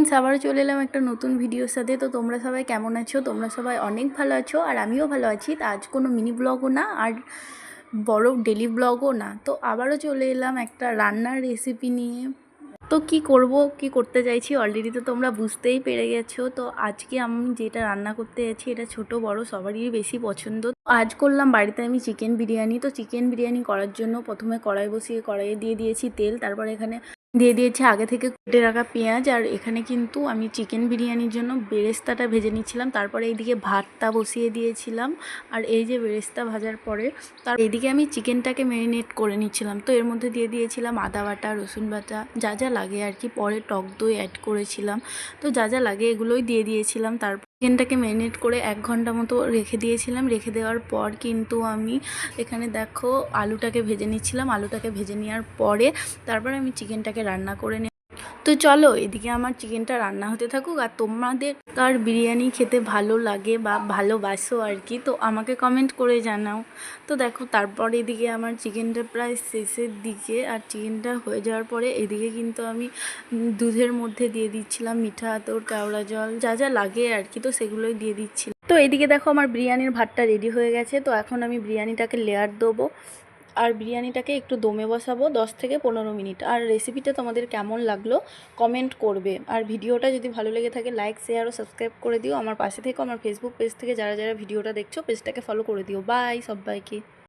Friends, আবারও চলে এলাম একটা নতুন ভিডিওর সাথে। তো তোমরা সবাই কেমন আছো? তোমরা সবাই অনেক ভালো আছো আর আমিও ভালো আছি। তো আজ কোনো মিনি ব্লগও না আর বড় ডেলি ব্লগও না, তো আবারও চলে এলাম একটা রান্নার রেসিপি নিয়ে। তো কি করতে চাইছি অলরেডি তো তোমরা বুঝতেই পেরে গেছো। তো আজকে আমি যেটা রান্না করতে যাচ্ছি এটা ছোট বড় সবারই বেশি পছন্দ। আজ করলাম বাড়িতে আমি চিকেন বিরিয়ানি। তো চিকেন বিরিয়ানি করার জন্য প্রথমে কড়াই বসিয়ে কড়াইয়ে দিয়ে দিয়েছি তেল, তারপর এখানে দিয়ে দিয়েছি আগে থেকে কেটে রাখা পেঁয়াজ। আর এখানে কিন্তু আমি চিকেন বিরিয়ানির জন্য বেরেস্তাটা ভেজে নিচ্ছিলাম। তারপরে এইদিকে ভাতটা বসিয়ে দিয়েছিলাম। আর এই যে বেরেস্তা ভাজার পরে তার এইদিকে আমি চিকেনটাকে ম্যারিনেট করে নিচ্ছিলাম। তো এর মধ্যে দিয়ে দিয়েছিলাম আদা বাটা, রসুন বাটা, যা যা লাগে আর কি। পরে টক দই অ্যাড করেছিলাম। তো যা যা লাগে এগুলোই দিয়ে দিয়েছিলাম। তারপর চিকেনটাকে ম্যারিনেট করে 1 ঘন্টা মতো রেখে দিয়েছিলাম। রেখে দেওয়ার পর কিন্তু আমি এখানে দেখো আলুটাকে ভেজে নিচ্ছিলাম। আলুটাকে ভেজে নেওয়ার পরে তারপরে আমি চিকেনটাকে রান্না করে নিই। তো চলো এদিকে আমার চিকেনটা রান্না হতে থাকুক। আর তোমাদের কার বিরিয়ানি খেতে ভালো লাগে বা ভালোবাসো আর কি, তো আমাকে কমেন্ট করে জানাও। তো দেখো তারপর এদিকে আমার চিকেনটা প্রায় শেষের দিকে। আর চিকেনটা হয়ে যাওয়ার পরে এদিকে কিন্তু আমি দুধের মধ্যে দিয়ে দিচ্ছিলাম মিঠা আতর, কেওড়া জল, যা যা লাগে আর কি, তো সেগুলোই দিয়ে দিচ্ছিলাম। তো এদিকে দেখো আমার বিরিয়ানির ভাতটা রেডি হয়ে গেছে। তো এখন আমি বিরিয়ানিটাকে লেয়ার দেবো আর বিরিয়ানিটাকে একটু দমে বসাবো 10 থেকে 15 মিনিট। আর রেসিপিটা তোমাদের কেমন লাগলো কমেন্ট করবে। আর ভিডিওটা যদি ভালো লেগে থাকে লাইক, শেয়ার ও সাবস্ক্রাইব করে দিও। আমার পাশে থেকো। আমার ফেসবুক পেজ থেকে যারা যারা ভিডিওটা দেখছো পেজটাকে ফলো করে দিও। বাই সবাইকে।